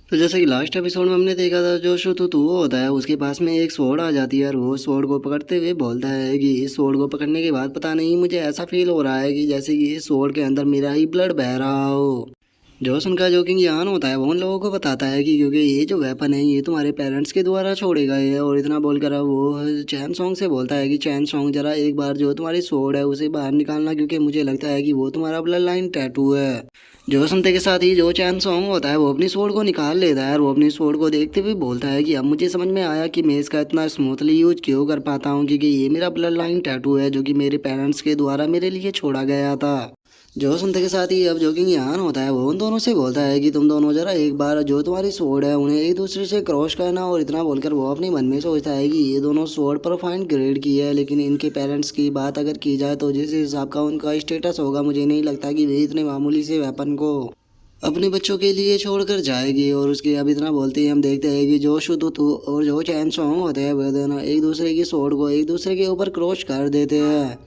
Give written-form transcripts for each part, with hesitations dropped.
तो जैसे कि लास्ट एपिसोड में हमने देखा था, जो शुतुतु होता है उसके पास में एक स्वॉर्ड आ जाती है और वो स्वॉर्ड को पकड़ते हुए बोलता है कि इस स्वॉर्ड को पकड़ने के बाद पता नहीं मुझे ऐसा फील हो रहा है कि जैसे कि इस स्वॉर्ड के अंदर मेरा ही ब्लड बह रहा हो। जोश उनका जो कि ज्ञान होता है वो उन लोगों को बताता है कि क्योंकि ये जो वेपन है ये तुम्हारे पेरेंट्स के द्वारा छोड़े गए हैं। और इतना बोलकर अब वो चैन सॉन्ग से बोलता है कि चैन सॉन्ग जरा एक बार जो तुम्हारी सोड है उसे बाहर निकालना, क्योंकि मुझे लगता है कि वो तुम्हारा ब्लड लाइन टैटू है। जो सुनते के साथ ही जो चैन सॉन्ग होता है वो अपनी सोड को निकाल लेता है और वो अपनी सोड को देखते हुए बोलता है कि अब मुझे समझ में आया कि मैं इसका इतना स्मूथली यूज क्यों कर पाता हूँ, क्योंकि ये मेरा ब्लड लाइन टैटू है जो कि मेरे पेरेंट्स के द्वारा मेरे लिए छोड़ा गया था। जो सुनते के साथ ही अब जो कि यहाँ होता है वो उन दोनों से बोलता है कि तुम दोनों जरा एक बार जो तुम्हारी सोड है उन्हें एक दूसरे से क्रॉस करना। और इतना बोलकर वो अपने मन में सोचता है कि ये दोनों सोड पर फाइन ग्रेड की है, लेकिन इनके पेरेंट्स की बात अगर की जाए तो जिस हिसाब का उनका स्टेटस होगा मुझे नहीं लगता कि वे इतने मामूली से वेपन को अपने बच्चों के लिए छोड़कर जाएगी। और उसके अब इतना बोलते ही हम देखते हैं कि जो शुतुतु और जो चैन सॉन्ग होते हैं वे दोनों एक दूसरे की सोड को एक दूसरे के ऊपर क्रॉस कर देते हैं।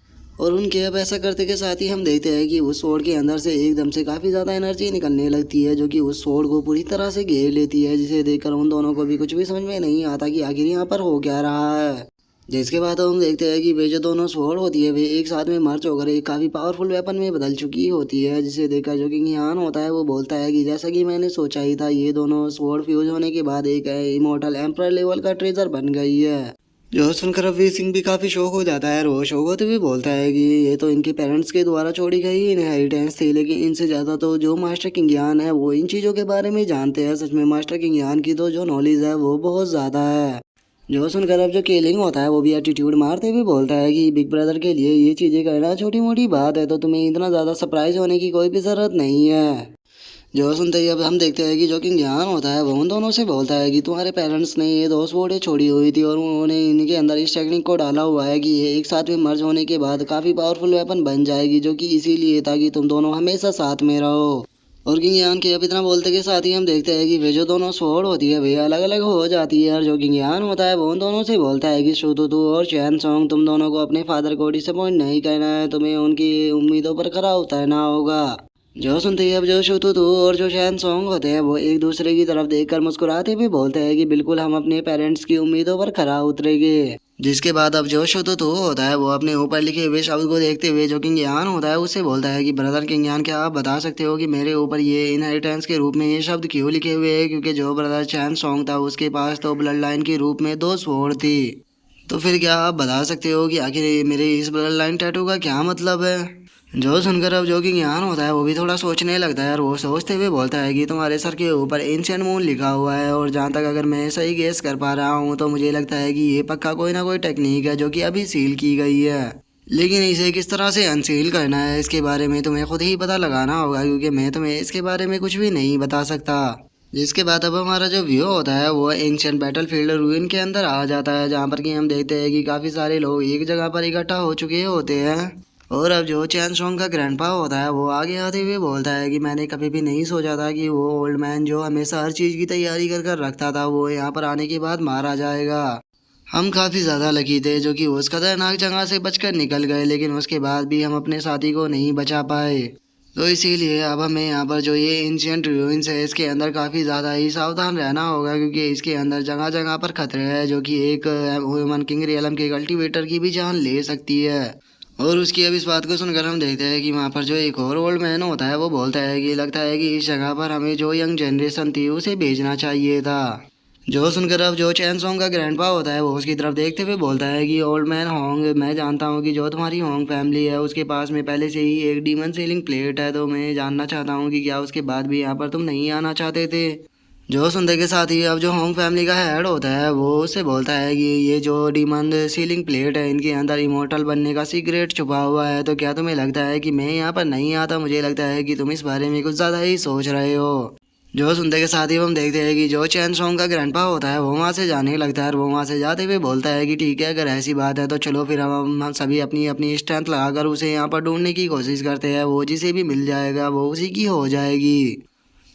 और उनके अब ऐसा करते के साथ ही हम देखते हैं कि उस स्वॉर्ड के अंदर से एकदम से काफ़ी ज़्यादा एनर्जी निकलने लगती है जो कि उस स्वॉर्ड को पूरी तरह से घेर लेती है, जिसे देखकर उन दोनों को भी कुछ भी समझ में नहीं आता कि आखिर यहाँ पर हो क्या रहा है। जिसके बाद हम देखते हैं कि वे जो दोनों स्वॉर्ड होती है वे एक साथ में मर्ज होकर एक काफ़ी पावरफुल वेपन में बदल चुकी होती है, जिसे देखकर जो कि ज्ञान होता है वो बोलता है कि जैसा कि मैंने सोचा ही था, ये दोनों स्वॉर्ड फ्यूज होने के बाद एक इमोर्टल एम्पर लेवल का ट्रेजर बन गई है। जो सुनकर रवि सिंह भी काफ़ी शौक हो जाता है और वो शौक होते हुए बोलता है कि ये तो इनके पेरेंट्स के द्वारा छोड़ी गई इनहेरिटेंस थी, लेकिन इनसे ज़्यादा तो जो मास्टर की ज्ञान है वो इन चीज़ों के बारे में जानते हैं। सच में मास्टर की ज्ञान की तो जो नॉलेज है वो बहुत ज़्यादा है। जो सुनकर अब जो केलिंग होता है वो भी एटीट्यूड मारते हुए बोलता है कि बिग ब्रदर के लिए ये चीज़ें करना छोटी मोटी बात है, तो तुम्हें इतना ज़्यादा सरप्राइज होने की कोई भी ज़रूरत नहीं है। जो सुनते ही अब हम देखते हैं कि जो कि ज्ञान होता है वो उन दोनों से बोलता है कि तुम्हारे पेरेंट्स ने ये दो स्वॉर्डें छोड़ी हुई थी और उन्होंने इनके अंदर इस टेक्निक को डाला हुआ है कि ये एक साथ में मर्ज होने के बाद काफ़ी पावरफुल वेपन बन जाएगी, जो कि इसीलिए ताकि तुम दोनों हमेशा साथ में रहो। और कि ज्ञान के अब इतना बोलते के साथ ही हम देखते हैं कि वे जो दोनों स्वॉर्ड होती है वे अलग अलग हो जाती है। और जो कि ज्ञान होता है वो उन दोनों से बोलता है कि शुतुतु और चैन सॉन्ग, तुम दोनों को अपने फादर को डिसअपॉइंट नहीं करना है, तुम्हें उनकी उम्मीदों पर खरा उतरना होगा। जो सुनते ही अब जो शुतुतु और जो चैन सॉन्ग होते हैं वो एक दूसरे की तरफ देखकर मुस्कुराते हुए बोलते हैं कि बिल्कुल हम अपने पेरेंट्स की उम्मीदों पर खरा उतरेंगे। जिसके बाद अब जो शुतुतु होता है वो अपने ऊपर लिखे हुए शब्द को देखते हुए जो कि ज्ञान होता है उससे बोलता है कि ब्रदर के ज्ञान, क्या आप बता सकते हो कि मेरे ऊपर ये इनहेरिटेंस के रूप में ये शब्द क्यों लिखे हुए हैं, क्योंकि जो ब्रदर चैन सॉन्ग था उसके पास तो ब्लड लाइन के रूप में दो स्वॉर्ड थी। तो फिर क्या आप बता सकते हो कि आखिर मेरे इस ब्लड लाइन टैटू का क्या मतलब है। जो सुनकर अब जो कि ज्ञान होता है वो भी थोड़ा सोचने लगता है और वो सोचते हुए बोलता है कि तुम्हारे सर के ऊपर एंशियंट मून लिखा हुआ है, और जहाँ तक अगर मैं सही गेस कर पा रहा हूँ तो मुझे लगता है कि ये पक्का कोई ना कोई टेक्निक है जो कि अभी सील की गई है। लेकिन इसे किस तरह से अनसील करना है इसके बारे में तुम्हें खुद ही पता लगाना होगा, क्योंकि मैं तुम्हें इसके बारे में कुछ भी नहीं बता सकता। जिसके बाद अब हमारा जो व्यू होता है वो एंशियंट बैटलफील्ड रूइन के अंदर आ जाता है, जहाँ पर कि हम देखते हैं कि काफ़ी सारे लोग एक जगह पर इकट्ठा हो चुके होते हैं। और अब जो चैन सॉन्ग का ग्रैंडपा होता है वो आगे आते हुए बोलता है कि मैंने कभी भी नहीं सोचा था कि वो ओल्ड मैन जो हमेशा हर चीज़ की तैयारी कर कर रखता था वो यहाँ पर आने के बाद मारा जाएगा। हम काफ़ी ज़्यादा लकी थे जो कि उस खतरनाक जगह से बचकर निकल गए, लेकिन उसके बाद भी हम अपने साथी को नहीं बचा पाए। तो इसीलिए अब हमें यहाँ पर जो ये एंशियंट रूइंस है इसके अंदर काफ़ी ज़्यादा ही सावधान रहना होगा, क्योंकि इसके अंदर जगह जगह पर खतरे हैं जो कि एक ह्यूमन किंग रियलम के कल्टीवेटर की भी जान ले सकती है। और उसकी अब इस बात को सुनकर हम देखते हैं कि वहाँ पर जो एक और ओल्ड मैन होता है वो बोलता है कि लगता है कि इस जगह पर हमें जो यंग जनरेशन थी उसे भेजना चाहिए था। जो सुनकर अब जो चैन सॉन्ग का ग्रैंडपा होता है वो उसकी तरफ देखते हुए बोलता है कि ओल्ड मैन होंग, मैं जानता हूँ कि जो तुम्हारी होंग फैमिली है उसके पास में पहले से ही एक डीमन सीलिंग प्लेट है, तो मैं जानना चाहता हूँ कि क्या उसके बाद भी यहाँ पर तुम नहीं आना चाहते थे। जो सुनते के साथ ही अब जो होंग फैमिली का हेड होता है वो उससे बोलता है कि ये जो डीमन सीलिंग प्लेट है इनके अंदर इमोर्टल बनने का सीक्रेट छुपा हुआ है, तो क्या तुम्हें लगता है कि मैं यहाँ पर नहीं आता। मुझे लगता है कि तुम इस बारे में कुछ ज़्यादा ही सोच रहे हो। जो सुनते के साथ ही हम देखते हैं कि जो चैन सॉन्ग का ग्रैंडपा होता है वो वहाँ से जाने लगता है और वो वहाँ से जाते हुए बोलता है कि ठीक है, अगर ऐसी बात है तो चलो फिर हम सभी अपनी अपनी स्ट्रेंथ लगाकर उसे यहाँ पर ढूंढने की कोशिश करते हैं, वो जिसे भी मिल जाएगा वो उसी की हो जाएगी।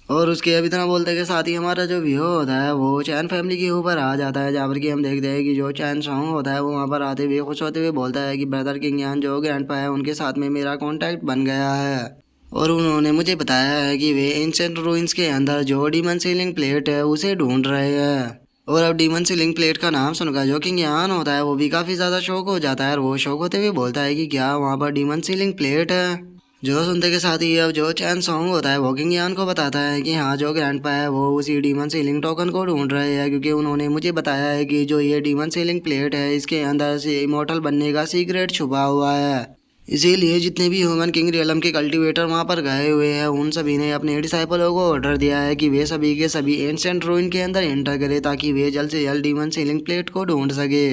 और उसके अभी इतना बोलते के साथ ही हमारा जो व्यू होता है वो चैन फैमिली के ऊपर आ जाता है, जहाँ पर कि हम देखते हैं कि जो चैन सॉन्ग होता है वो वहाँ पर आते हुए खुश होते हुए बोलता है कि ब्रदर किंग यान जो ग्रैंडपा है उनके साथ में मेरा कांटेक्ट बन गया है। और उन्होंने मुझे बताया है कि वे एंशिएंट रूइंस के अंदर जो डीमन सीलिंग प्लेट है उसे ढूंढ रहे हैं। और अब डीमन सीलिंग प्लेट का नाम सुनकर जो किंग यान होता है वो भी काफ़ी ज़्यादा शौक हो जाता है और वो शौक होते हुए बोलता है कि क्या वहाँ पर डीमन सीलिंग प्लेट है। जो सुनते के साथ ही अब जो चैन सॉन्ग होता है वो किंग यान को बताता है कि हाँ जो ग्रैंडपा है वो उसी डीमन सीलिंग टोकन को ढूंढ रहे हैं, क्योंकि उन्होंने मुझे बताया है कि जो ये डीमन सीलिंग प्लेट है इसके अंदर से इमोर्टल बनने का सीक्रेट छुपा हुआ है। इसीलिए जितने भी ह्यूमन किंग रियलम के कल्टीवेटर वहां पर गए हुए हैं उन सभी ने अपने डिसाइपलों को ऑर्डर दिया है कि वे सभी के सभी एंशिएंट रूइन के अंदर एंटर करें ताकि वे जल्द से जल्द डीमन सीलिंग प्लेट को ढूंढ सके।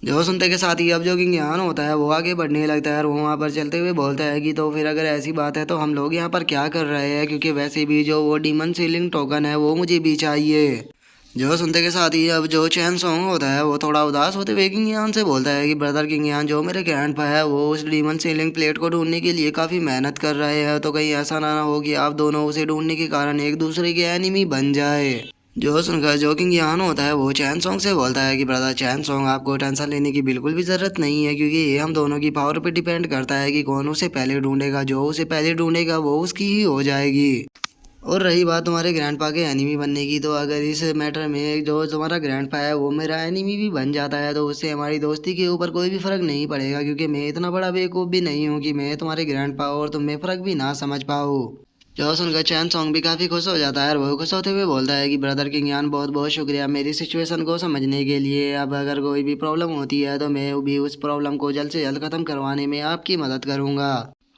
जो सुनते के साथ ही अब जो किंग यान होता है वो आगे बढ़ने लगता है और वो वहाँ पर चलते हुए बोलता है कि तो फिर अगर ऐसी बात है तो हम लोग यहाँ पर क्या कर रहे हैं, क्योंकि वैसे भी जो वो डीमन सीलिंग टोकन है वो मुझे भी चाहिए। जो सुनते के साथ ही अब जो चैन सॉन्ग होता है वो थोड़ा उदास होते हुए किंग यान से बोलता है कि ब्रदर किंग यान, जो मेरे ग्रैंडपा है वो उस डीमन सीलिंग प्लेट को ढूंढने के लिए काफ़ी मेहनत कर रहे हैं, तो कहीं ऐसा ना हो कि आप दोनों उसे ढूंढने के कारण एक दूसरे के एनिमी बन जाए। जो सुनकर जो किंग यान होता है वो चैन सॉन्ग से बोलता है कि ब्रदर चैन सॉन्ग, आपको टेंशन लेने की बिल्कुल भी ज़रूरत नहीं है, क्योंकि ये हम दोनों की पावर पे डिपेंड करता है कि कौन उसे पहले ढूंढेगा। जो उसे पहले ढूंढेगा वो उसकी ही हो जाएगी। और रही बात तुम्हारे ग्रैंडपा के एनिमी बनने की, तो अगर इस मैटर में जो तुम्हारा ग्रैंडपा है वो मेरा एनिमी भी बन जाता है तो उससे हमारी दोस्ती के ऊपर कोई भी फ़र्क नहीं पड़ेगा, क्योंकि मैं इतना बड़ा बेवकूफ़ भी नहीं हूँ कि मैं तुम्हारे ग्रैंडपा और तुम में फ़र्क भी ना समझ पाऊँ। जो सुनकर चैन सॉन्ग भी काफ़ी खुश हो जाता है और वो खुश होते हुए बोलता है कि ब्रदर किंग यान, बहुत बहुत शुक्रिया मेरी सिचुएशन को समझने के लिए। अब अगर कोई भी प्रॉब्लम होती है तो मैं भी उस प्रॉब्लम को जल्द से जल्द ख़त्म करवाने में आपकी मदद करूँगा।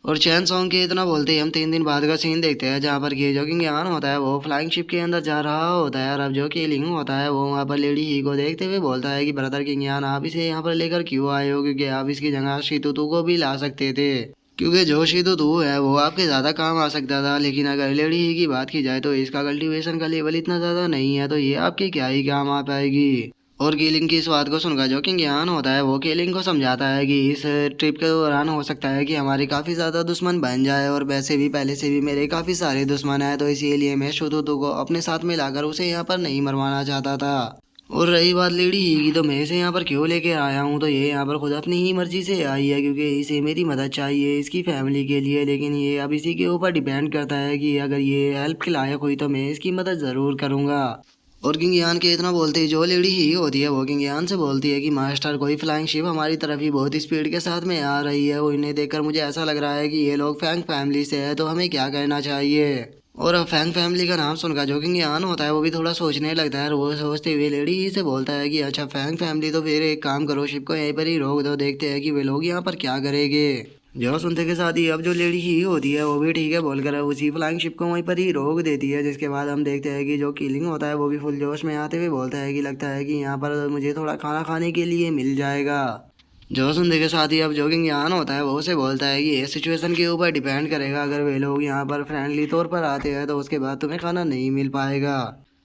और चैन सॉन्ग के इतना बोलते ही हम 3 दिन बाद का सीन देखते हैं जहाँ पर कि जो किंग यान होता है वो फ्लाइंग शिप के अंदर जा रहा होता है और अब जो केलिंग होता है वो वहाँ पर लेडी ही को देखते हुए बोलता है कि ब्रदर किंग यान, आप इसे यहाँ पर लेकर क्यों आए हो, क्योंकि आप इसकी जगह शीतुतु को भी ला सकते थे, क्योंकि जो शीतुतु है वो आपके ज़्यादा काम आ सकता था। लेकिन अगर लेडी ही की बात की जाए तो इसका कल्टीवेशन का लेवल इतना ज़्यादा नहीं है, तो ये आपके क्या ही काम आ पाएगी। और केलिंग की इस बात को सुनकर जो किंग यान होता है वो केलिंग को समझाता है कि इस ट्रिप के दौरान हो सकता है कि हमारे काफ़ी ज़्यादा दुश्मन बन जाए, और वैसे भी पहले से भी मेरे काफ़ी सारे दुश्मन हैं, तो इसीलिए मैं शुतुतु को अपने साथ में लाकर उसे यहाँ पर नहीं मरवाना चाहता था। और रही बात लेडी ही की, तो मैं इसे यहाँ पर क्यों लेके आया हूँ, तो ये यहाँ पर खुद अपनी ही मर्जी से आई है, क्योंकि इसे मेरी मदद चाहिए इसकी फैमिली के लिए। लेकिन ये अब इसी के ऊपर डिपेंड करता है कि अगर ये हेल्प के लायक हुई तो मैं इसकी मदद ज़रूर करूँगा। और किंग यान के इतना बोलते ही जो लेडी ही होती है वो किंग यान से बोलती है कि मास्टर, कोई फ्लाइंग शिप हमारी तरफ ही बहुत स्पीड के साथ में आ रही है और इन्हें देखकर मुझे ऐसा लग रहा है कि ये लोग फैंग फैमिली से है, तो हमें क्या करना चाहिए। और अब फैंग फैमिली का नाम सुनकर जो किंग यान होता है वो भी थोड़ा सोचने लगता है और वो सोचते हुए लेडी ही से बोलता है कि अच्छा फैंग फैमिली, तो फिर एक काम करो, शिप को यहीं पर ही रोक दो, देखते हैं कि वे लोग यहाँ पर क्या करेंगे। जो सुनते के साथ ही अब जो लेडी ही होती है वो भी ठीक है बोलकर उसी फ्लाइंग शिप को वहीं पर ही रोक देती है, जिसके बाद हम देखते हैं कि जो किलिंग होता है वो भी फुल जोश में आते हुए बोलता है कि लगता है कि यहाँ पर मुझे थोड़ा खाना खाने के लिए मिल जाएगा। जो सुनते के साथ ही अब जो किंग यान होता है वो उसे बोलता है कि ये सिचुएशन के ऊपर डिपेंड करेगा, अगर वे लोग यहाँ पर फ्रेंडली तौर पर आते हैं तो उसके बाद तुम्हें खाना नहीं मिल पाएगा।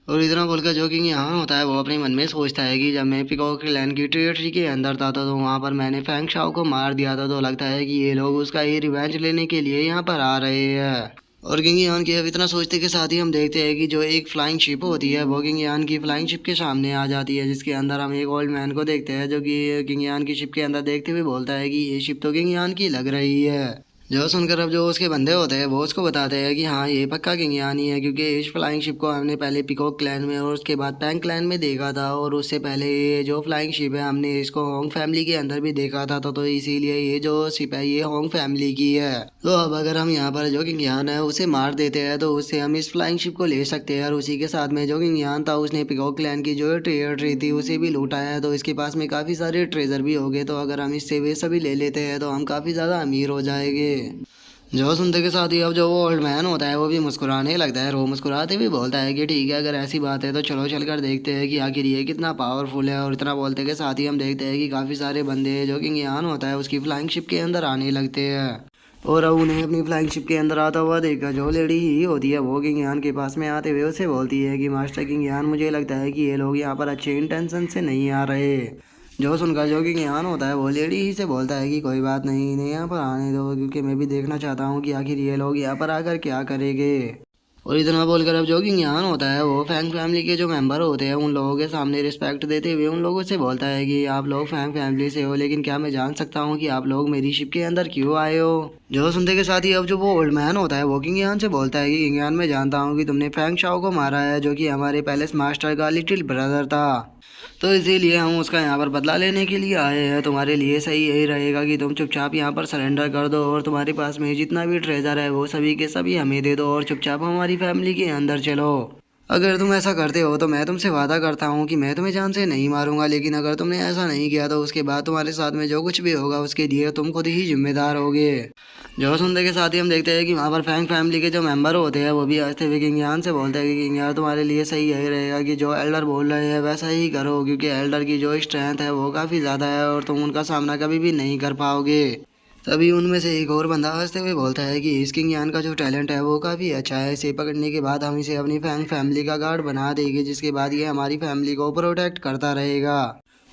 और इतना बोलकर जो किंग यहाँ होता है वो अपने मन में सोचता है कि जब मैं पिकॉक लैंड की टेरिटरी के अंदर था तो वहाँ पर मैंने फैंग शाओ को मार दिया था, तो लगता है कि ये लोग उसका ही रिवेंज लेने के लिए यहाँ पर आ रहे हैं। और किंग यान की अब इतना सोचते के साथ ही हम देखते हैं कि जो एक फ्लाइंग शिप होती है वो किंग यान की फ्लाइंग शिप के सामने आ जाती है, जिसके अंदर हम एक ओल्ड मैन को देखते हैं जो कि किंग यान की शिप के अंदर देखते हुए बोलता है कि ये शिप तो किंग यान की लग रही है। जो सुनकर अब जो उसके बंदे होते हैं वो उसको बताते हैं कि हाँ ये पक्का किंग यान ही है, क्योंकि इस फ्लाइंग शिप को हमने पहले पिकॉक क्लैन में और उसके बाद पैंग क्लैन में देखा था, और उससे पहले ये जो फ्लाइंग शिप है हमने इसको होंग फैमिली के अंदर भी देखा था, तो इसीलिए ये जो शिप है ये होंग फैमिली की है। तो अब अगर हम यहाँ पर जो किंग यान है उसे मार देते हैं तो उससे हम इस फ्लाइंग शिप को ले सकते हैं, और उसी के साथ में जो किंग यान था उसने पिकॉक क्लैन की जो ट्रेजर थी उसे भी लूटा है, तो इसके पास में काफ़ी सारे ट्रेजर भी हो गए, तो अगर हम इससे वे सभी ले लेते हैं तो हम काफ़ी ज़्यादा अमीर हो जाएंगे। जो सुनते के साथ ही अब जो वो ओल्ड मैन होता है वो भी मुस्कुराने लगता है और वो मुस्कुराते भी बोलता है कि ठीक है, अगर ऐसी बात है तो चलो चलकर देखते हैं कि आखिर ये कितना पावरफुल है। और इतना बोलते के साथ ही हम देखते हैं कि काफ़ी सारे बंदे जो किंग यान होता है उसकी फ्लाइंग शिप के अंदर आने लगते हैं, और अब उन्हें अपनी फ्लाइंग शिप के अंदर आता हुआ देखकर जो लेडी ही होती है वो किंग यान के पास में आते हुए उसे बोलती है कि मास्टर किंग यान, मुझे लगता है कि ये लोग यहाँ पर अच्छे इंटेंशन से नहीं आ रहे। जो सुनकर जो किंग यान होता है वो लेडी ही से बोलता है कि कोई बात नहीं, इन्हें यहाँ पर आने दो, क्योंकि मैं भी देखना चाहता हूँ कि आखिर ये लोग यहाँ पर आकर क्या करेंगे। और इतना बोलकर अब जो किंग यान होता है वो फैंग फैमिली के जो मेंबर होते हैं उन लोगों के सामने रिस्पेक्ट देते हुए उन लोगों से बोलता है कि आप लोग फैंग फैमिली से हो, लेकिन क्या मैं जान सकता हूँ कि आप लोग मेरी शिप के अंदर क्यों आए हो। जो सुनते के साथ ही अब जो वो ओल्ड मैन होता है वो किंग यान से बोलता है कि किंग यान मैं जानता हूँ कि तुमने फैंग शाओ को मारा है जो कि हमारे पैलेस मास्टर का लिटिल ब्रदर था। तो इसीलिए हम उसका यहाँ पर बदला लेने के लिए आए हैं। तुम्हारे लिए सही यही रहेगा कि तुम चुपचाप यहाँ पर सरेंडर कर दो और तुम्हारे पास में जितना भी ट्रेजर है वो सभी के सभी हमें दे दो और चुपचाप हमारी फैमिली के अंदर चलो। अगर तुम ऐसा करते हो तो मैं तुमसे वादा करता हूँ कि मैं तुम्हें जान से नहीं मारूंगा, लेकिन अगर तुमने ऐसा नहीं किया तो उसके बाद तुम्हारे साथ में जो कुछ भी होगा उसके लिए तुम खुद ही जिम्मेदार होगे। जो सुनने के साथ ही हम देखते हैं कि वहाँ पर फैंग फैमिली के जो मेंबर होते हैं वो भी हंसते हुए किंग यान से बोलते हैं कि किंग यार तुम्हारे लिए सही यही रहेगा कि जो एल्डर बोल रहे हैं वैसा ही करो, क्योंकि एल्डर की जो स्ट्रेंथ है वो काफ़ी ज़्यादा है और तुम उनका सामना कभी भी नहीं कर पाओगे। तभी उनमें से एक और बंदा हंसते हुए बोलता है कि इस किंग यान का जो टैलेंट है वो काफ़ी अच्छा है। इसे पकड़ने के बाद हम इसे अपनी फैंग फैमिली का गार्ड बना देंगे, जिसके बाद ये हमारी फैमिली को प्रोटेक्ट करता रहेगा।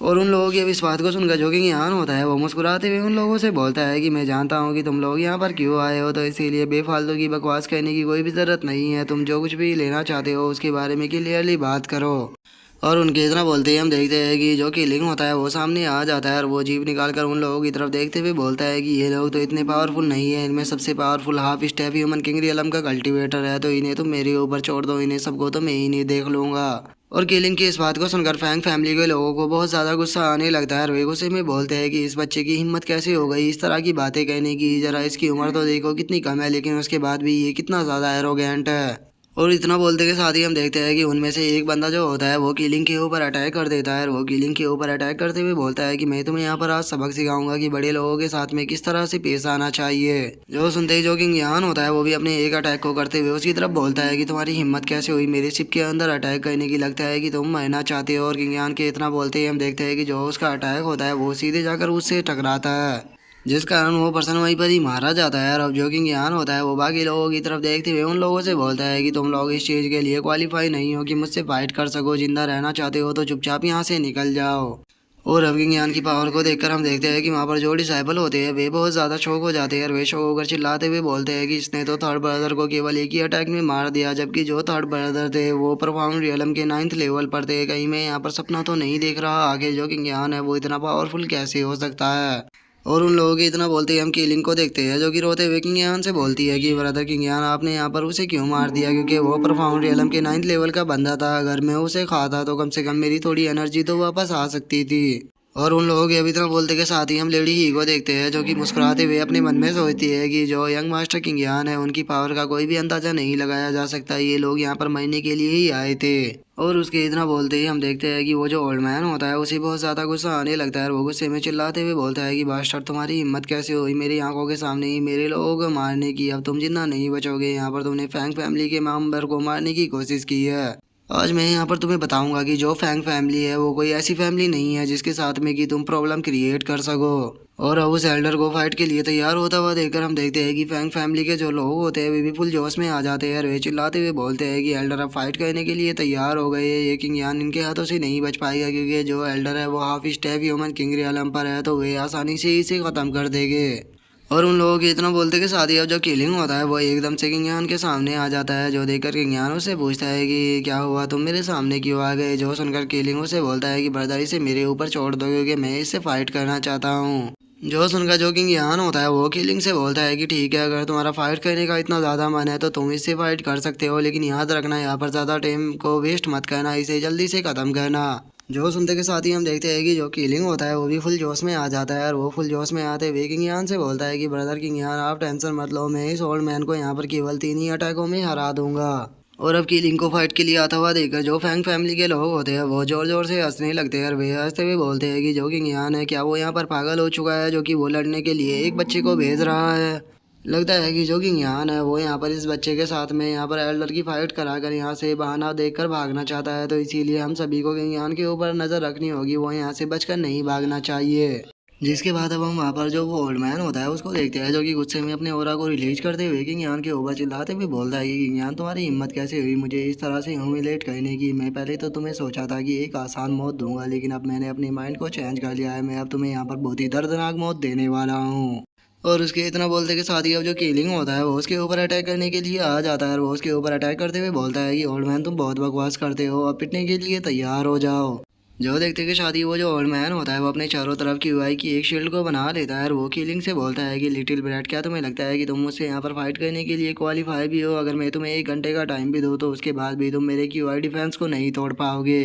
और उन लोगों की अब इस बात को सुनकर जो किंग यान होता है वो मुस्कुराते हुए उन लोगों से बोलता है कि मैं जानता हूँ कि तुम लोग यहाँ पर क्यों आए हो, तो इसीलिए बेफालतू की बकवास करने की कोई भी ज़रूरत नहीं है। तुम जो कुछ भी लेना चाहते हो उसके बारे में क्लियरली बात करो। और उनके इतना बोलते ही हम देखते हैं कि जो किलिंग होता है वो सामने आ जाता है और वो जीप निकाल कर उन लोगों की तरफ देखते हुए बोलता है कि ये लोग तो इतने पावरफुल नहीं है, इनमें सबसे powerful half step human king realm का कल्टीवेटर है, तो इन्हें तो मेरे ऊपर छोड़ दो, इन्हें सबको तो मैं ही नहीं देख लूंगा। और किलिंग की इस बात को सुनकर फैंग फैमिली के लोगों को बहुत ज़्यादा गुस्सा आने लगता है और वे गुस्से में बोलते हैं कि इस बच्चे की हिम्मत कैसे हो गई इस तरह की बातें कहने की, ज़रा इसकी उम्र तो देखो कितनी कम है, लेकिन उसके बाद भी ये कितना ज़्यादा एरोगेंट है। और इतना बोलते के साथ ही हम देखते हैं कि उनमें से एक बंदा जो होता है वो किलिंग के ऊपर अटैक कर देता है और वो किलिंग के ऊपर अटैक करते हुए बोलता है कि मैं तुम्हें यहाँ पर आज सबक सिखाऊंगा कि बड़े लोगों के साथ में किस तरह से पेश आना चाहिए। जो सुनते ही जो किंग यान होता है वो भी अपने एक अटैक को करते हुए उसकी तरफ बोलता है कि तुम्हारी हिम्मत कैसे हुई मेरे शिप के अंदर अटैक करने की, लगता है कि तुम मरना चाहते हो। और किंग यान के इतना बोलते ही हम देखते हैं कि जो उसका अटैक होता है वो सीधे जाकर उससे टकराता है, जिस कारण वो पर्सन वहीं पर ही मारा जाता है। और अब जो किंग यान होता है वो बाकी लोगों की तरफ देखते हुए उन लोगों से बोलता है कि तुम लोग इस चीज़ के लिए क्वालिफाई नहीं हो कि मुझसे फाइट कर सको, जिंदा रहना चाहते हो तो चुपचाप यहाँ से निकल जाओ। और अब किंग यान की पावर को देखकर हम देखते हैं कि वहाँ पर जो डिसाइबल होते हैं वे बहुत ज़्यादा शौक हो जाते हैं और वे शौक होकर चिल्लाते हुए बोलते हैं कि इसने तो थर्ड ब्रदर को केवल एक ही अटैक में मार दिया, जबकि जो थर्ड ब्रदर थे वो परफॉर्म रियलम के 9th लेवल पर थे। कहीं मैं यहाँ पर सपना तो नहीं देख रहा, आगे जो किंग यान है वो इतना पावरफुल कैसे हो सकता है। और उन लोगों के इतना बोलते ही हम कीलिंग को देखते हैं जो कि रोते हुए किंग यान से बोलती है कि ब्रदर किंग यान आपने यहाँ पर उसे क्यों मार दिया, क्योंकि वो परफॉर्म रियलम के 9th लेवल का बंदा था, अगर मैं उसे खाता तो कम से कम मेरी थोड़ी एनर्जी तो वापस आ सकती थी। और उन लोगों के अभी इतना बोलते के साथ ही हम लेडी ही को देखते हैं जो कि मुस्कुराते हुए अपने मन में सोचती है कि जो यंग मास्टर किंग यान है उनकी पावर का कोई भी अंदाजा नहीं लगाया जा सकता, ये लोग यहाँ पर मरने के लिए ही आए थे। और उसके इतना बोलते ही हम देखते हैं कि वो जो ओल्ड मैन होता है उसे बहुत ज़्यादा गुस्सा आने लगता है और वो गुस्से में चिल्लाते हुए बोलता है कि बास्टर तुम्हारी हिम्मत कैसे हुई मेरी आंखों के सामने ही मेरे लोगों को मारने की, अब तुम जिंदा नहीं बचोगे, यहाँ पर तुमने फैंग फैमिली के मेंबर को मारने की कोशिश की है। आज मैं यहाँ पर तुम्हें बताऊंगा कि जो फैंग फैमिली है वो कोई ऐसी फैमिली नहीं है जिसके साथ में कि तुम प्रॉब्लम क्रिएट कर सको। और अब उस एल्डर को फाइट के लिए तैयार होता हुआ देखकर हम देखते हैं कि फैंग फैमिली के जो लोग होते हैं वे भी फुल जोश में आ जाते हैं और वे चिल्लाते हुए बोलते हैं कि एल्डर अब फाइट करने के लिए तैयार हो गए हैं, ये किंग यान इनके हाथों से नहीं बच पाएगा, क्योंकि जो एल्डर है वो half step human king realm पर है, तो वे आसानी से इसे खत्म कर देंगे। और उन लोगों के इतना बोलते के साथ ही अब जो किलिंग होता है वो एकदम से किंग यान के सामने आ जाता है, जो देखकर किंग यान उससे पूछता है कि क्या हुआ तुम मेरे सामने क्यों आ गए। जो सुनकर किलिंग उसे बोलता है कि ब्रदर इसे मेरे ऊपर छोड़ दो क्योंकि मैं इससे फाइट करना चाहता हूँ। जो सुनकर जो किंग यान होता है वो किलिंग से बोलता है कि ठीक है, अगर तुम्हारा फाइट करने का इतना ज़्यादा मन है तो तुम इससे फाइट कर सकते हो, लेकिन याद रखना यहाँ पर ज़्यादा टाइम को वेस्ट मत करना, इसे जल्दी से ख़त्म करना। जो सुनते के साथ ही हम देखते हैं कि जो किलिंग होता है वो भी फुल जोश में आ जाता है और वो फुल जोश में आते हुए किंग यान से बोलता है कि ब्रदर किंग यान आप टेंशन मत लो, मैं इस ओल्ड मैन को यहाँ पर केवल 3 ही अटैकों में हरा दूंगा। और अब किलिंग को फाइट के लिए आता हुआ देखकर जो फैंग फैमिली के लोग होते हैं वो जोर जोर से हंसने लगते हैं और वे हंसते हुए बोलते हैं कि जो किंग यान है क्या वो यहाँ पर पागल हो चुका है जो कि वो लड़ने के लिए एक बच्चे को भेज रहा है। लगता है कि जो किंग यान है वो यहाँ पर इस बच्चे के साथ में यहाँ पर एल्डर की फाइट कराकर यहाँ से बहाना देखकर भागना चाहता है, तो इसीलिए हम सभी को किंग यान के ऊपर नज़र रखनी होगी, वो यहाँ से बचकर नहीं भागना चाहिए। जिसके बाद अब हम वहाँ पर जो वो ओल्ड मैन होता है उसको देखते हैं जो कि गुस्से में अपने ओरा को रिलीज करते हुए किंग यान के ऊपर चिल्लाते हुए बोलता है कि किंग यान तुम्हारी हिम्मत कैसे हुई मुझे इस तरह से ह्यूमिलेट करने की, मैं पहले तो तुम्हें सोचा था कि एक आसान मौत दूंगा, लेकिन अब मैंने अपनी माइंड को चेंज कर लिया है, मैं अब तुम्हें यहाँ पर बहुत ही दर्दनाक मौत देने वाला हूँ। और उसके इतना बोलते के साथ ही अब जो किलिंग होता है वो उसके ऊपर अटैक करने के लिए आ जाता है और वो उसके ऊपर अटैक करते हुए बोलता है कि ओल्ड मैन तुम बहुत बकवास करते हो, अब पिटने के लिए तैयार हो जाओ। जो देखते कि शादी वो जो ओल्ड मैन होता है वो अपने चारों तरफ की यूआई की एक शील्ड को बना लेता है और वो कीलिंग से बोलता है कि लिटिल ब्रैट, क्या तुम्हें लगता है कि तुम मुझसे यहाँ पर फाइट करने के लिए क्वालिफाई भी हो? अगर मैं तुम्हें 1 घंटे का टाइम भी दूँ तो उसके बाद भी तुम मेरे क्यूआई डिफेंस को नहीं तोड़ पाओगे।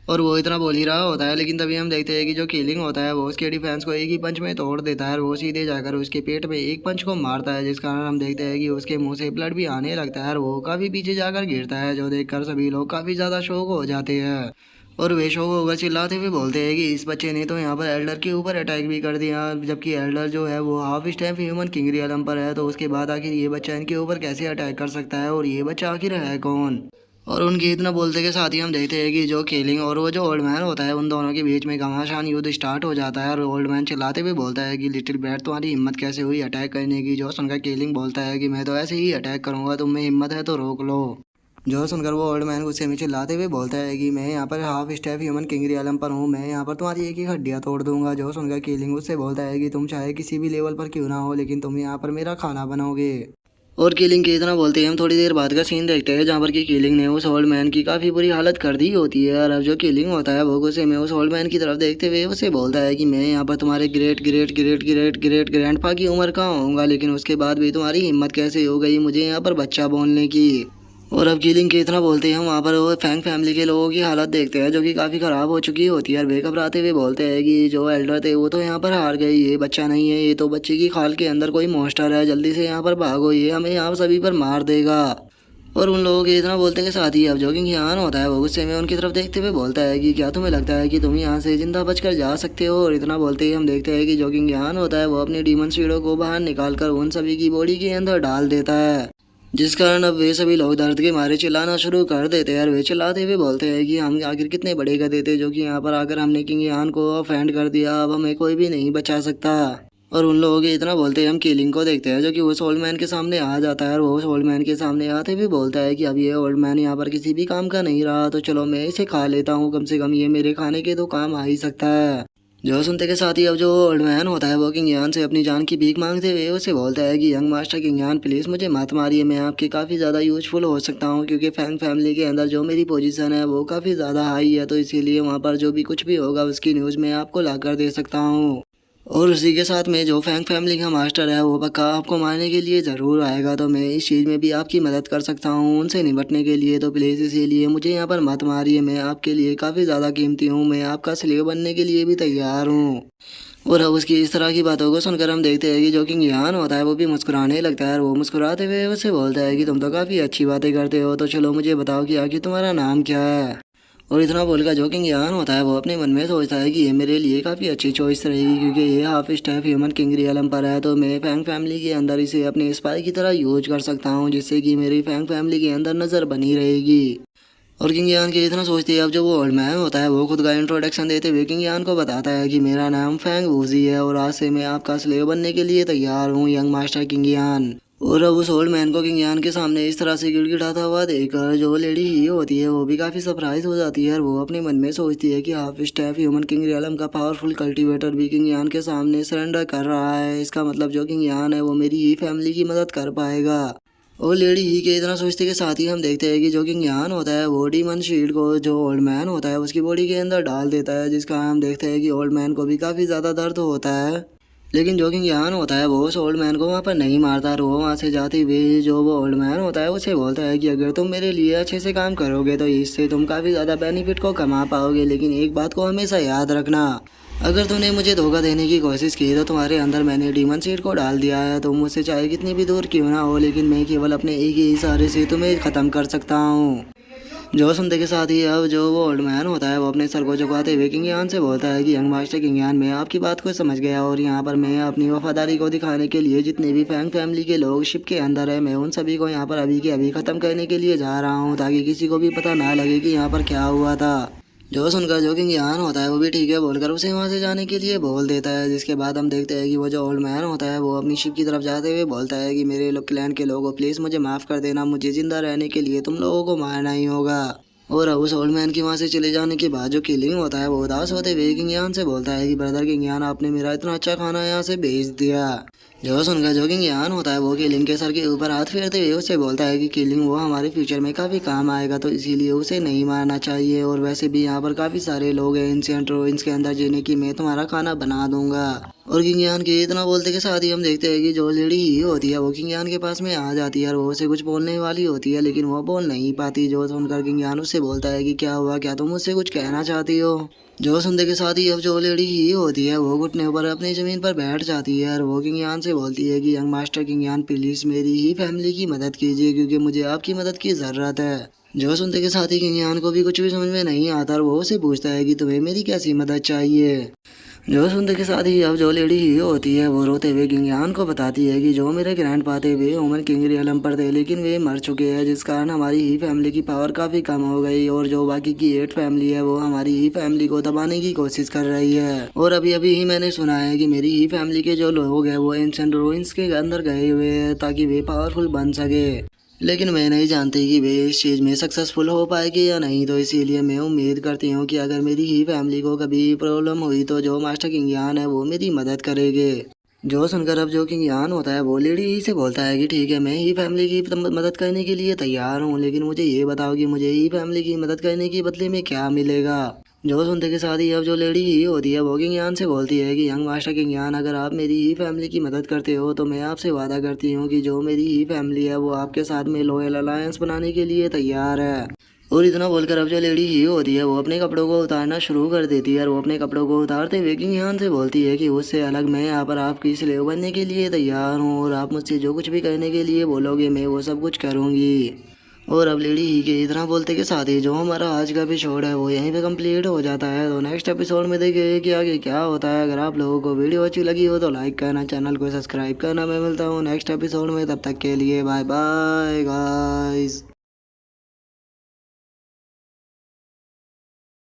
और वो इतना बोल ही रहा होता है, लेकिन तभी हम देखते हैं कि जो कीलिंग होता है वो उसके डिफेंस को एक ही पंच में तोड़ देता है और वो सीधे जाकर उसके पेट में एक पंच को मारता है, जिस कारण हम देखते हैं कि उसके मुंह से ब्लड भी आने लगता है और वो काफ़ी पीछे जाकर गिरता है, जो देखकर सभी लोग काफ़ी ज़्यादा शौक हो जाते हैं। और वे शौक होकर चिल्लाते हुए बोलते हैं कि इस बच्चे ने तो यहाँ पर एल्डर के ऊपर अटैक भी कर दिया, जबकि एल्डर जो है वो half step human king realm पर है, तो उसके बाद आखिर ये बच्चा इनके ऊपर कैसे अटैक कर सकता है और ये बच्चा आखिर है कौन? और उनके इतना बोलते के साथ ही हम देखते हैं कि जो केलिंग और वो जो ओल्ड मैन होता है उन दोनों के बीच में घमासान युद्ध स्टार्ट हो जाता है और ओल्ड मैन चिल्लाते हुए बोलता है कि लिटिल ब्रैट, तुम्हारी हिम्मत कैसे हुई अटैक करने की? जो सुनकर केलिंग बोलता है कि मैं तो ऐसे ही अटैक करूंगा, तुम में हिम्मत है तो रोक लो। जो सुनकर वो ओल्ड मैन गुस्से में चिल्लाते हुए बोलता है कि मैं यहाँ पर half step human king realm पर हूँ, मैं यहाँ पर तुम्हारी एक एक हड्डियाँ तोड़ दूंगा। जो सुनकर केलिंग उससे बोलता है कि तुम चाहे किसी भी लेवल पर क्यों ना हो, लेकिन तुम यहाँ पर मेरा खाना बनाओगे। और किलिंग के इतना बोलते हैं हम थोड़ी देर बाद का सीन देखते हैं जहाँ पर कि किलिंग ने उस ओल्ड मैन की काफ़ी बुरी हालत कर दी होती है और अब जो किलिंग होता है वो गुस्से में उस ओल्ड मैन की तरफ देखते हुए उसे बोलता है कि मैं यहाँ पर तुम्हारे great great great great great grandpa की उम्र का होऊंगा, लेकिन उसके बाद भी तुम्हारी हिम्मत कैसे हो गई मुझे यहाँ पर बच्चा बोलने की? और अब कीलिंग के इतना बोलते हैं हम वहाँ पर वो फैंग फैमिली के लोगों की हालत देखते हैं जो कि काफ़ी ख़राब हो चुकी होती है और वे घबराते हुए बोलते हैं कि जो एल्डर थे वो तो यहाँ पर हार गए, ये बच्चा नहीं है, ये तो बच्चे की खाल के अंदर कोई मॉन्स्टर है, जल्दी से यहाँ पर भागो, ये हमें यहाँ सभी पर मार देगा। और उन लोगों के इतना बोलते के साथ ही अब जो कि यहाँ होता है वो गुस्से में उनकी तरफ देखते हुए बोलता है कि क्या तुम्हें लगता है कि तुम यहाँ से जिंदा बचकर जा सकते हो? और इतना बोलते ही हम देखते हैं कि जो कि यहाँ होता है वो अपनी डीमन शीडो को बाहर निकाल कर उन सभी की बॉडी के अंदर डाल देता है, जिस कारण अब वे सभी लोग दर्द के मारे चिल्लाना शुरू कर देते हैं और वे चिल्लाते हुए बोलते हैं कि हम आखिर कितने बड़े गधे थे जो कि यहाँ पर आकर हमने किंग यान को ऑफेंड कर दिया, अब हमें कोई भी नहीं बचा सकता। और उन लोगों के इतना बोलते हैं हम किलिंग को देखते हैं जो कि उस ओल्ड मैन के सामने आ जाता है और वो उस ओल्ड मैन के सामने आते हुए बोलता है कि अब ये ओल्ड मैन यहाँ पर किसी भी काम का नहीं रहा, तो चलो मैं इसे खा लेता हूँ, कम से कम ये मेरे खाने के तो काम आ ही सकता है। जो सुनते के साथ ही अब जो ओल्ड मैन होता है वो किंग यान से अपनी जान की भीख मांगते हुए उसे बोलता है कि यंग मास्टर किंग यान, प्लीज़ मुझे मत मारिए, मैं आपके काफ़ी ज़्यादा यूजफुल हो सकता हूँ, क्योंकि फैंग फैमिली के अंदर जो मेरी पोजीशन है वो काफ़ी ज़्यादा हाई है, तो इसीलिए वहाँ पर जो भी कुछ भी होगा उसकी न्यूज़ मैं आपको ला कर दे सकता हूँ। और उसी के साथ में जो फैंग फैमिली का मास्टर है वो पक्का आपको मारने के लिए ज़रूर आएगा, तो मैं इस चीज़ में भी आपकी मदद कर सकता हूँ उनसे निपटने के लिए, तो प्लीज़ इसीलिए मुझे यहाँ पर मत मारिए, मैं आपके लिए काफ़ी ज़्यादा कीमती हूँ, मैं आपका स्लेव बनने के लिए भी तैयार हूँ। और अब उसकी इस तरह की बातों को सुनकर हम देखते हैं कि जो किंग यान होता है वो भी मुस्कुराने लगता है और वो मुस्कुराते हुए उससे बोलता है कि तुम तो काफ़ी अच्छी बातें करते हो, तो चलो मुझे बताओ कि आखिर तुम्हारा नाम क्या है? और इतना बोलकर जो किंग यान होता है वो अपने मन में सोचता है कि ये मेरे लिए काफ़ी अच्छी चॉइस रहेगी, क्योंकि ये half step human king realm पर है, तो मैं फैंग फैमिली के अंदर इसे अपने स्पाई की तरह यूज कर सकता हूँ, जिससे कि मेरी फैंग फैमिली के अंदर नज़र बनी रहेगी। और किंग यान के इतना सोचते ही अब जो वो ओल्ड मैन होता है वो खुद का इंट्रोडक्शन देते हुए किंग यान को बताता है कि मेरा नाम फैंग वूजी है और आज से मैं आपका स्लेव बनने के लिए तैयार हूँ, यंग मास्टर किंग यान। और अब उस ओल्ड मैन को किंग यान के सामने इस तरह से गिड़गिड़ाता हुआ देखकर जो लेडी ही होती है वो भी काफ़ी सरप्राइज हो जाती है और वो अपने मन में सोचती है कि half step human king realm का पावरफुल कल्टीवेटर भी किंग यान के सामने सरेंडर कर रहा है, इसका मतलब जो किंग यान है वो मेरी ही फैमिली की मदद कर पाएगा। और लेडी ही के इतना सोचते के साथ ही हम देखते हैं कि जो किंग यान होता है वो डीमन शील्ड को जो ओल्ड मैन होता है उसकी बॉडी के अंदर डाल देता है, जिसका हम देखते हैं कि ओल्ड मैन को भी काफ़ी ज़्यादा दर्द होता है। लेकिन जो किंग यान होता है वो उस ओल्ड मैन को वहाँ पर नहीं मारता और वो वहाँ से जाते हुए जो वो ओल्ड मैन होता है उसे बोलता है कि अगर तुम मेरे लिए अच्छे से काम करोगे तो इससे तुम काफ़ी ज़्यादा बेनिफिट को कमा पाओगे, लेकिन एक बात को हमेशा याद रखना, अगर तुमने मुझे धोखा देने की कोशिश की तो तुम्हारे अंदर मैंने डीमन सीड को डाल दिया है, तुम मुझसे चाहे कितनी भी दूर क्यों ना हो, लेकिन मैं केवल अपने एक ही इशारे से तुम्हें ख़त्म कर सकता हूँ। जो सुनते के साथ ही अब जो वो ओल्ड मैन होता है वो अपने सर को झुकाते हुए किंग यान से बोलता है कि यंग मास्टर किंग यान, मैं आपकी बात को समझ गया और यहाँ पर मैं अपनी वफादारी को दिखाने के लिए जितने भी फैंग फैमिली के लोग शिप के अंदर है मैं उन सभी को यहाँ पर अभी के अभी ख़त्म करने के लिए जा रहा हूँ, ताकि किसी को भी पता ना लगे कि यहाँ पर क्या हुआ था। जो सुनकर जो किंग यान होता है वो भी ठीक है बोलकर उसे वहाँ से जाने के लिए बोल देता है, जिसके बाद हम देखते हैं कि वो जो ओल्ड मैन होता है वो अपनी शिप की तरफ जाते हुए बोलता है कि मेरे लोग क्लैन के लोगों प्लीज़ मुझे माफ़ कर देना, मुझे ज़िंदा रहने के लिए तुम लोगों को मारना ही होगा। और अब उस ओल्ड मैन की वहाँ से चले जाने के बाद जो किलिंग होता है वो उदास होते हुए किंग यान से बोलता है कि ब्रदर किंग यान, आपने मेरा इतना अच्छा खाना यहाँ से भेज दिया, जो सुनकर जो किंग यान होता है वो किलिंग के सर के ऊपर हाथ फेरते हुए उससे बोलता है कि किलिंग वो हमारे फ्यूचर में काफ़ी काम आएगा तो इसीलिए उसे नहीं मारना चाहिए। और वैसे भी यहाँ पर काफ़ी सारे लोग हैं एंशिएंट रूइंस के अंदर जिन्हें कि मैं तुम्हारा खाना बना दूंगा। और किंग यान के इतना बोलते के साथ ही हम देखते हैं कि जो लेडी ही होती है वो किंग यान के पास में आ जाती है और वो उसे कुछ बोलने वाली होती है लेकिन वो बोल नहीं पाती। जो सुनकर किंग यान उससे बोलता है कि क्या हुआ, क्या तुम मुझसे कुछ कहना चाहती हो। जो सुनते के साथ ही अब जो लेडी ही होती है वो घुटने पर अपनी ज़मीन पर बैठ जाती है और वो किंग यान से बोलती है कि यंग मास्टर किंग यान प्लीज़ मेरी ही फैमिली की मदद कीजिए क्योंकि मुझे आपकी मदद की ज़रूरत है। जो सुनते के साथ ही किंग यान को भी कुछ भी समझ में नहीं आता और वो उसे पूछता है कि तुम्हें मेरी कैसी मदद चाहिए। जो सुनते के साथ ही अब जो लेडी ही होती है वो रोते हुए किंग यान को बताती है कि जो मेरे ग्रैंड पाते वे ह्यूमन किंग रियलम पर थे लेकिन वे मर चुके हैं जिस कारण हमारी ही फैमिली की पावर काफ़ी कम हो गई और जो बाकी की 8 फैमिली है वो हमारी ही फैमिली को दबाने की कोशिश कर रही है। और अभी अभी ही मैंने सुना है कि मेरी ही फैमिली के जो लोग हैं वो एंशिएंट रूइंस के अंदर गए हुए हैं ताकि वे पावरफुल बन सके, लेकिन मैं नहीं जानती कि वे इस चीज़ में सक्सेसफुल हो पाएगी या नहीं। तो इसीलिए मैं उम्मीद करती हूँ कि अगर मेरी ही फैमिली को कभी प्रॉब्लम हुई तो जो मास्टर किंग यान है वो मेरी मदद करेंगे। जो सुनकर अब जो किंग यान होता है वो लेडी ही से बोलता है कि ठीक है मैं ही फैमिली की मदद करने के लिए तैयार हूँ लेकिन मुझे ये बताओ कि मुझे ही फैमिली की मदद करने के बदले में क्या मिलेगा। जो सुनते के साथ ही अब जो लेडी ही होती है वो किंग यान से बोलती है कि यंग मास्टर किंग यान अगर आप मेरी ही फैमिली की मदद करते हो तो मैं आपसे वादा करती हूँ कि जो मेरी ही फैमिली है वो आपके साथ में लॉयल अलायंस बनाने के लिए तैयार है। और इतना बोलकर अब जो लेडी ही होती है वो अपने कपड़ों को उतारना शुरू कर देती है और वो अपने कपड़ों को उतारते हुए किंग यान से बोलती है कि उससे अलग मैं यहाँ पर आपकी स्लेव बनने के लिए तैयार हूँ और आप मुझसे जो कुछ भी करने के लिए बोलोगे मैं वो सब कुछ करूँगी। और अब लेडी ही के इतना बोलते के साथ ही जो हमारा आज का एपिसोड है वो यहीं पे कंप्लीट हो जाता है। तो नेक्स्ट एपिसोड में देखिए कि आगे क्या होता है। अगर आप लोगों को वीडियो अच्छी लगी हो तो लाइक करना, चैनल को सब्सक्राइब करना। मैं मिलता हूँ नेक्स्ट एपिसोड में, तब तक के लिए बाय बाय गाइस।